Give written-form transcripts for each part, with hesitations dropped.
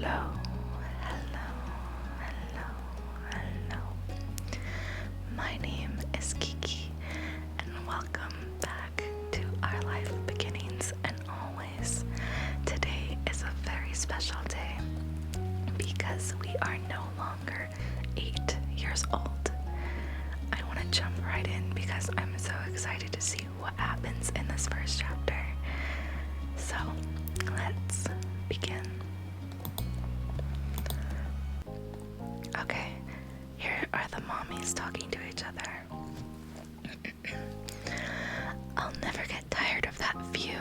Hello, hello, hello, hello. My name is Kiki, and welcome back to Our Life Beginnings and Always. Today is a very special day because we are no longer 8 years old. I want to jump right in because I'm so excited to see what happens in this first chapter. So, let's begin. Okay, here are the mommies talking to each other. I'll never get tired of that view.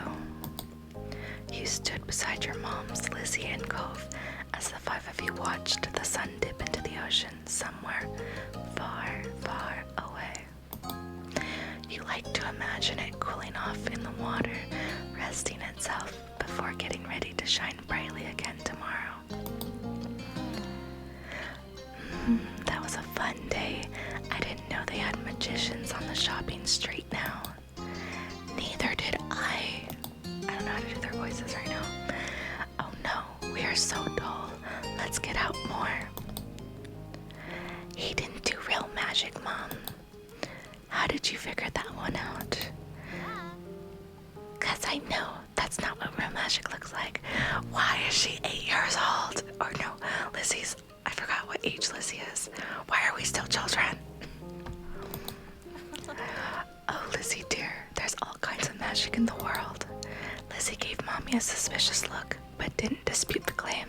You stood beside your moms, Lizzie and Cove, as the 5 of you watched the sun dip into the ocean somewhere far, far away. You like to imagine it cooling off in the water, resting itself before getting ready to shine brightly again tomorrow. That was a fun day. I didn't know they had magicians on the shopping street now. Neither did I. I don't know how to do their voices right now. Oh no, we are so dull. Let's get out more. He didn't do real magic, Mom. How did you figure that one out? 'Cause I know that's not what real magic looks like. Why is she 8 years old? Or no, Lizzie's, I forgot what age Lizzie is. Why are we still children? Oh, Lizzie dear, there's all kinds of magic in the world. Lizzie gave Mommy a suspicious look, but didn't dispute the claim.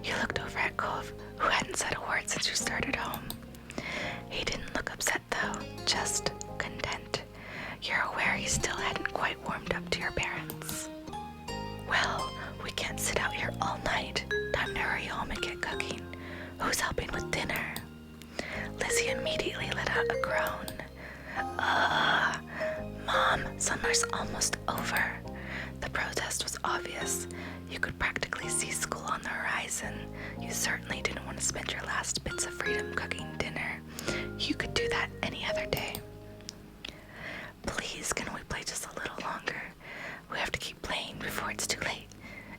You looked over at Cove, who hadn't said a word since you started home. He didn't look upset though, just content. You're aware he still hadn't quite warmed up to your parents. Well, we can't sit out here all night. Time to hurry home and get cooking. Who's helping with dinner? Lizzie immediately let out a groan. Mom, summer's almost over. The protest was obvious. You could practically see school on the horizon. You certainly didn't want to spend your last bits of freedom cooking dinner. You could do that any other day. Please, can we play just a little longer? We have to keep playing before it's too late.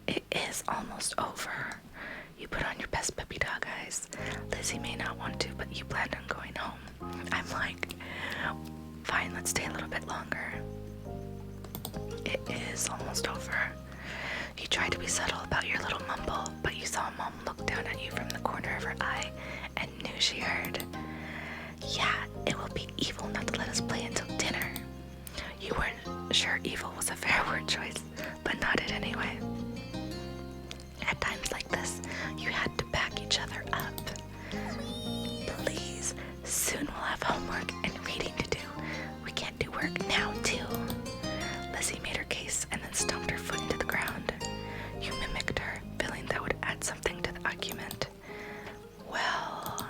It is almost over. You put on your best puppy dog eyes. Lizzie may not want to, but you planned on going home. I'm like, fine, let's stay a little bit longer. It is almost over. You tried to be subtle about your little mumble, but you saw Mom look down at you from the corner of her eye and knew she heard. Yeah, it will be evil not to let us play until dinner. You weren't sure evil was a fair word choice, but nodded anyway. At times like this, you had to back each other up. Please, soon we'll have homework and reading to do. We can't do work now, too. Lizzie made her case and then stomped her foot into the ground. You mimicked her, feeling that would add something to the argument. Well...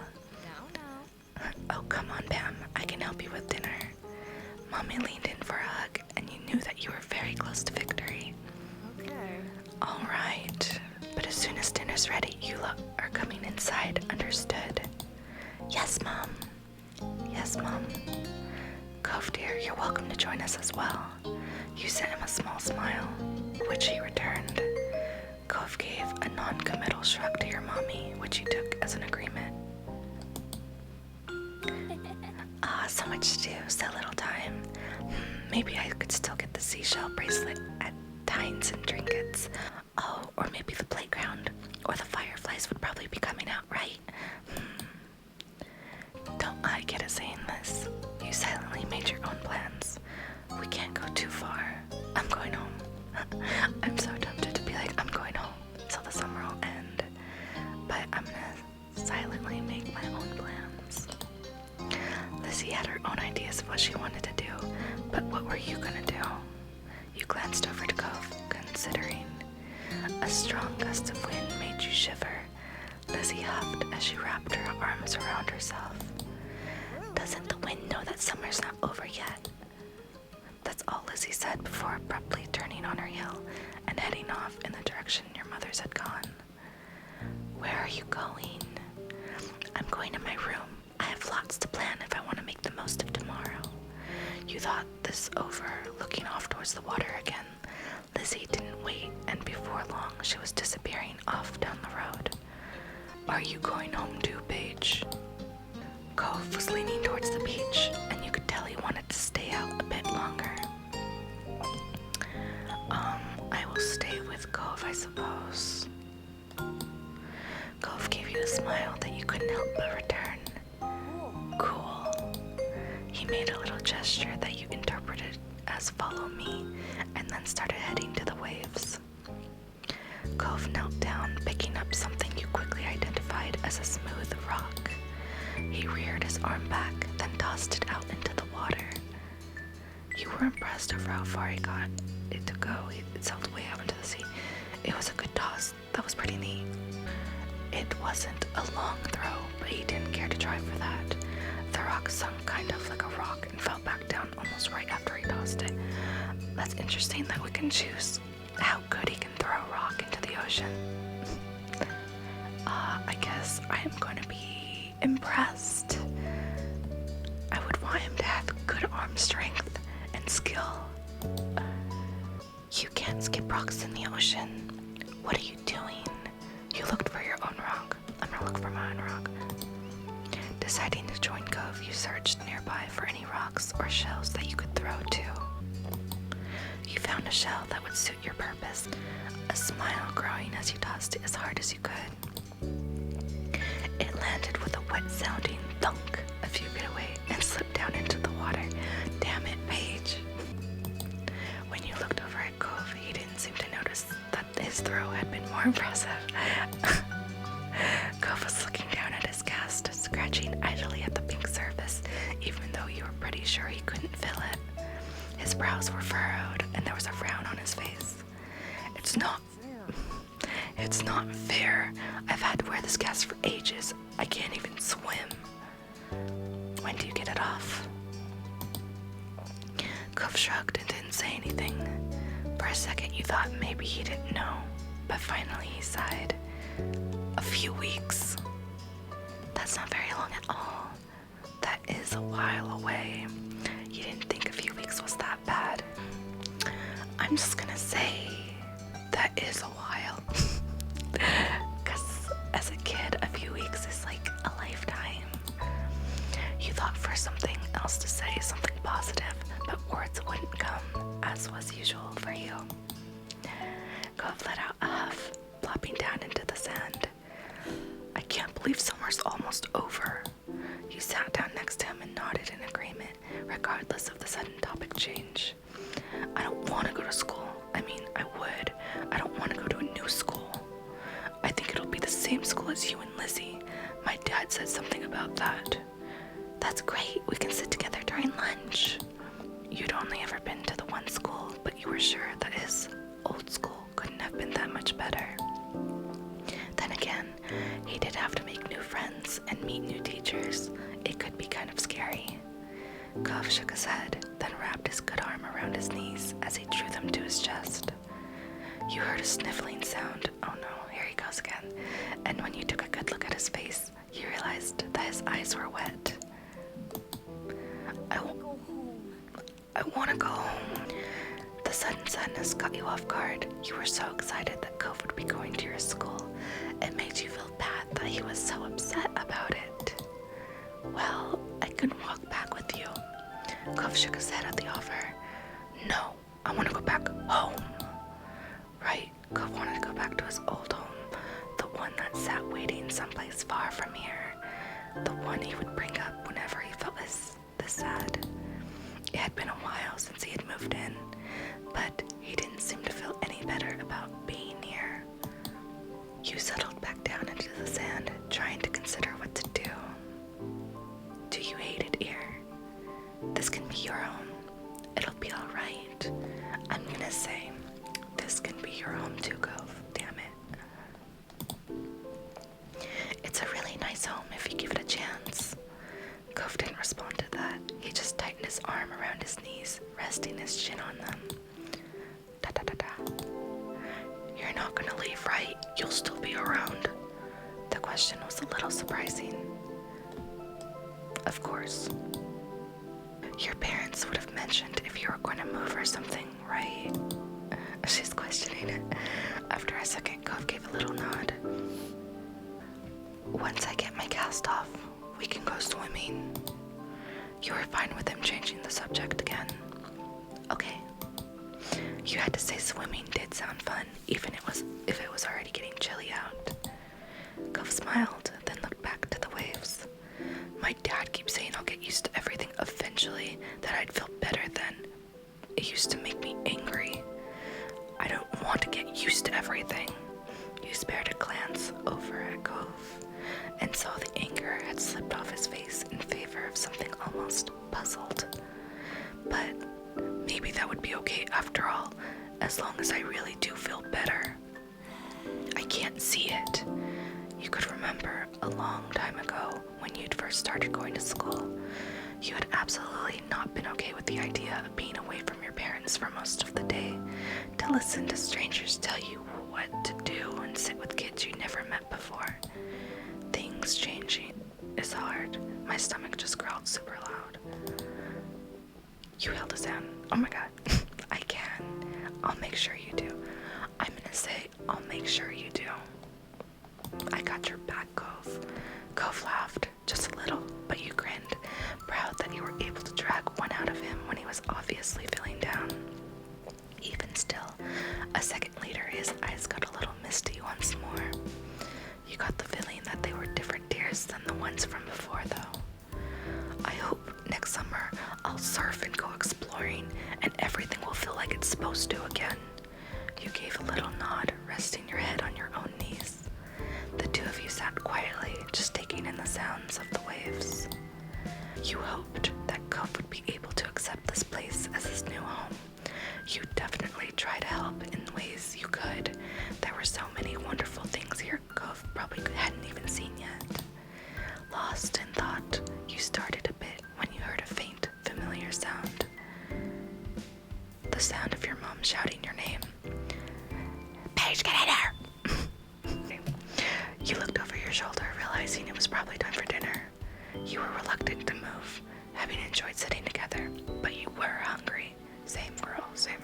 Oh, come on, Pam. I can help you with dinner. Mommy leaned in for a hug, and you knew that you were very close to victory. Okay. All right. But as soon as dinner's ready, you are coming inside, understood? Yes, Mom. Yes, Mom. Cove, dear, you're welcome to join us as well. You sent him a small smile, which he returned. Cove gave a non-committal shrug to your mommy, which you took as an agreement. So much to do, so little time. Maybe I could still get the seashell bracelet at Tynes and Trinkets. Oh, or maybe the playground, or the fireflies would probably be coming out, right? Don't I get a say in this? You silently made your own plans. We can't go too far. I'm going home. I'm so tempted to be like, I'm going home, so the summer will end. But I'm gonna silently make my own plans. Lizzie had her own ideas of what she wanted to do, but what were you gonna do? You glanced over to Cove, considering. A strong gust of wind made you shiver. Lizzie huffed as she wrapped her arms around herself. Doesn't the wind know that summer's not over yet? That's all Lizzie said before abruptly turning on her heel and heading off in the direction your mothers had gone. Where are you going? I'm going to my room. I have lots to plan if I want to make the most of tomorrow. You thought this over, looking off towards the water again. Lizzie didn't wait, and before long she was disappearing off down the road. Are you going home too, Paige? Cove was leaning towards the beach, and you could tell he wanted to stay out a bit longer. I will stay with Cove, I suppose. Cove gave you a smile that you couldn't help but return. Cool. He made a little gesture that you interpreted as follow me, and then started heading to the waves. Cove knelt down, picking up something you quickly identified as a smooth rock. He reared his arm back, then tossed it out into the water. You were impressed over how far he got it to go. It sailed way out into the sea. It was a good toss. That was pretty neat. It wasn't a long throw, but he didn't care to try for that. The rock sunk kind of like a rock and fell back down almost right after he tossed it. That's interesting that we can choose how good he can throw a rock into the ocean. I guess I am going to be impressed. I would want him to have good arm strength and skill. You can't skip rocks in the ocean. What are you doing? You looked for your own rock. I'm gonna look for my own rock. Deciding to join Cove, you searched nearby for any rocks or shells that you could throw to. You found a shell that would suit your purpose, a smile growing as you tossed it as hard as you could. It landed with a wet-sounding thunk a few feet away and slipped down into the water. Damn it, Paige. When you looked over at Cove, he didn't seem to notice that his throw had been more impressive. Cove was looking down at his cast, scratching idly at the pink surface, even though you were pretty sure he couldn't fill it. His brows were furrowed, and there was a frown on his face. It's not fair. I've had to wear this cast for ages. I can't even swim. When do you get it off? Cove shrugged and didn't say anything. For a second you thought maybe he didn't know, but finally he sighed. A few weeks. That's not very long at all. That is a while away. You didn't think a few weeks was that bad. I'm just gonna say that is a while. Because as a kid, a few weeks is like a lifetime. You thought for something else to say, something positive, but words wouldn't come, as was usual for you. Cove let out a huff, plopping down into the sand. I can't believe summer's almost over. You sat down next to him and nodded in agreement, regardless of the sudden topic change. I don't want to go to school. I mean, I would. I don't want to go to a new school. I think it'll be the same school as you and Lizzie. My dad said something about that. That's great. We can sit together during lunch. You'd only ever been to the one school, but you were sure that his old school couldn't have been that much better. Then again, he did have to make new friends and meet new teachers. It could be kind of scary. Cove shook his head, then wrapped his good arm around his knees as he drew them to his chest. You heard a sniffling sound. Oh no, here he goes again. And when you took a good look at his face, you realized that his eyes were wet. I want to go home. The sudden sadness caught you off guard. You were so excited that Cove would be going to your school. It made you feel bad that he was so upset about it. Well, I can walk back with you. Cove shook his head at the offer. No, I want to go back home. Right, Cove wanted to go back to his old home, the one that sat waiting someplace far from here, the one he would bring up whenever he felt this sad. It had been a while since he had moved in, but he didn't seem to feel any better about being here. You settled back down into the sand, trying to consider what to do. Do you hate it here? This can be your home. It'll be alright. I'm gonna say, this can be your home too, Cove. Damn it. It's a really nice home if you give it a chance. Cove didn't respond to that. He just tightened his arm around his knees, resting his chin on them. Da-da-da-da. You're not gonna leave, right? You'll still be around. The question was a little surprising. Of course. Your parents would have mentioned if you were going to move or something, right? She's questioning it. After a second, Cove gave a little nod. Once I get my cast off, we can go swimming. You were fine with him changing the subject again. Okay. You had to say swimming did sound fun, even if it was already getting chilly out. Cove smiled, then looked back to the waves. My dad keeps saying I'll get used to everything eventually, that I'd feel better then. It used to make me angry. I don't want to get used to everything. You spared a glance over at Cove, and saw the anger had slipped off his face in favor of something almost puzzled. But maybe that would be okay after all, as long as I really do feel better. I can't see it. You could remember a long time ago when you'd first started going to school. You had absolutely not been okay with the idea of being away from your parents for most of the day, to listen to strangers tell you what to do and sit with kids you never met before. Things changing is hard. My stomach just growled super loud. You held his hand. Oh my god. I can. I'll make sure you do. I'm gonna say, I'll make sure you do. I got your back, Cove. Cove laughed, just a little, but you grinned, proud that you were able to drag one out of him when he was obviously feeling down. Even still, a second later, his eyes got a little misty once more. You got the feeling that they were different tears than the ones from before, though. I hope next summer I'll surf and go exploring, and everything will feel like it's supposed to again. You gave a little nod, resting your head on your own knees. The two of you sat quietly, just taking in the sounds of the waves. You hoped that Cove would be able to accept this place as his new home. You definitely tried to help in ways you could. There were so many wonderful things here Cove probably hadn't even seen yet. Lost in thought, you started a bit when you heard a faint, familiar sound. The sound of your mom shouting your name. Paige, get in here! You looked over your shoulder, realizing it was probably time for dinner. You were reluctant to move, having enjoyed sitting together, but you were hungry. Same girl, same.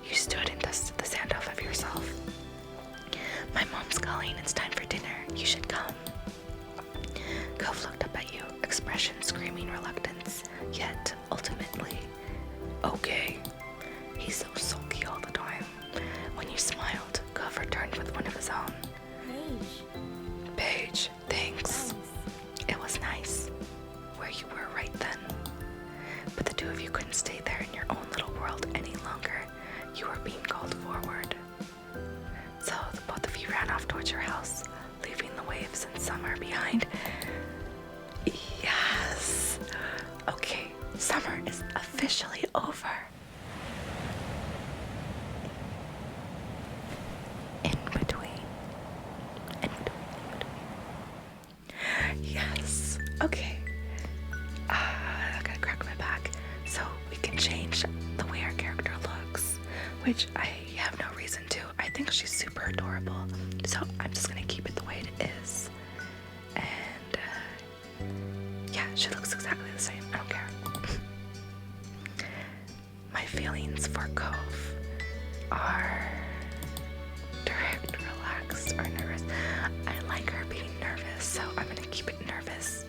You stood and dusted the sand off of yourself. My mom's calling, it's time for dinner. You should come. Cove looked up at you, expression screaming reluctance, yet ultimately, okay. He's so sulky all the time. When you smiled, Cove returned with one of his own. Paige, thanks. It was nice where you were right then. But the two of you couldn't stay there in your own little world any longer. You were being called forward. So the both of you ran off towards your house, leaving the waves and summer behind. Yes. Okay, summer is officially over. Yes. Okay. I gotta crack my back so we can change the way our character looks, which I have no reason to. I think she's super adorable, so I'm just gonna keep it the way it is. And yeah, she looks exactly the same. I don't care. My feelings for Cove are direct, relaxed, or nervous. I like her being nervous, so I'm gonna keep it nervous.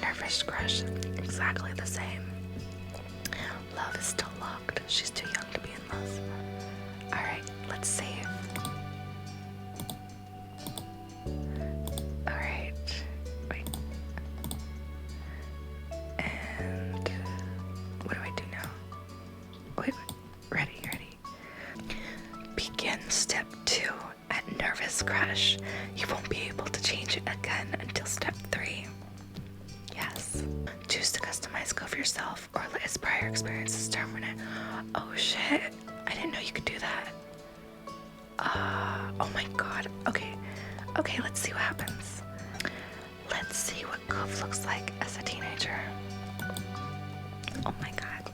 Nervous crush, exactly the same. Love is still locked. She's too young to be in love. Alright, let's save. Alright, wait. And what do I do now? Wait. Ready. Begin step 2 at nervous crush. You won't be able to change it again until step 3. Yes. Choose to customize Cove yourself or let his prior experiences determine it. Oh shit. I didn't know you could do that. Oh my god. Okay, let's see what happens. Let's see what Cove looks like as a teenager. Oh my god.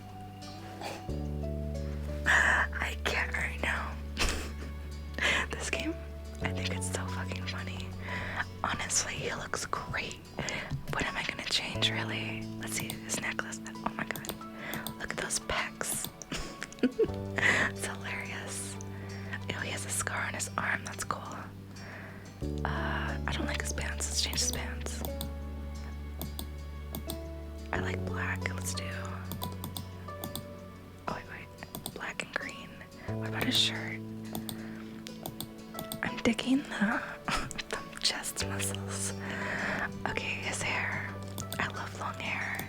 I can't right now. This game, I think it's so fucking funny. Honestly, he looks great. What am I gonna change, really? Let's see his necklace. Oh my god. Look at those pecs. It's hilarious. Oh, he has a scar on his arm. That's cool. I don't like his pants. Let's change his pants. I like black. Let's do. Oh, wait. Black and green. What about his shirt? I'm digging the, the chest muscles. Okay, his hair. I love long hair.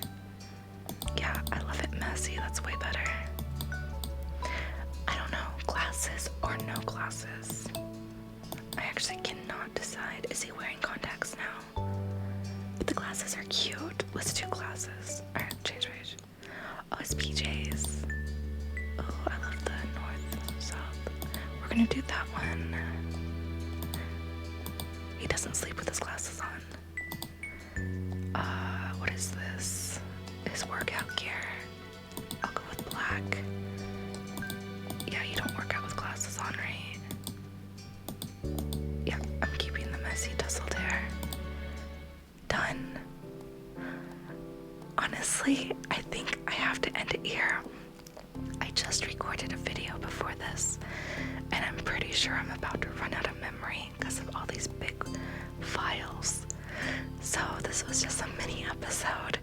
Yeah, I love it messy. That's way better. I don't know. Glasses or no glasses? I actually cannot decide. Is he wearing contacts now? But the glasses are cute. Let's do glasses. Alright, change. Oh, his PJs. Oh, I love the north, south. We're gonna do that one. He doesn't sleep with his glasses on. What is this? His workout gear. I'll go with black. Yeah, you don't work out with glasses on, right? Yeah, I'm keeping the messy tousled hair. Done. Honestly, I think I have to end it here. I just recorded a video before this, and I'm pretty sure I'm about to run out of memory because of all these big files. So this was just a mini episode,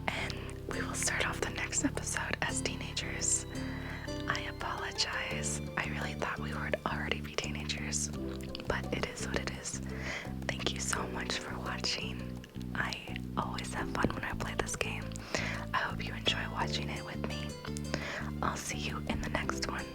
and we will start off the next episode as teenagers. I apologize. I really thought we would already be teenagers, but it is what it is. Thank you so much for watching. I always have fun when I play this game. I hope you enjoy watching it with me. I'll see you in the next one.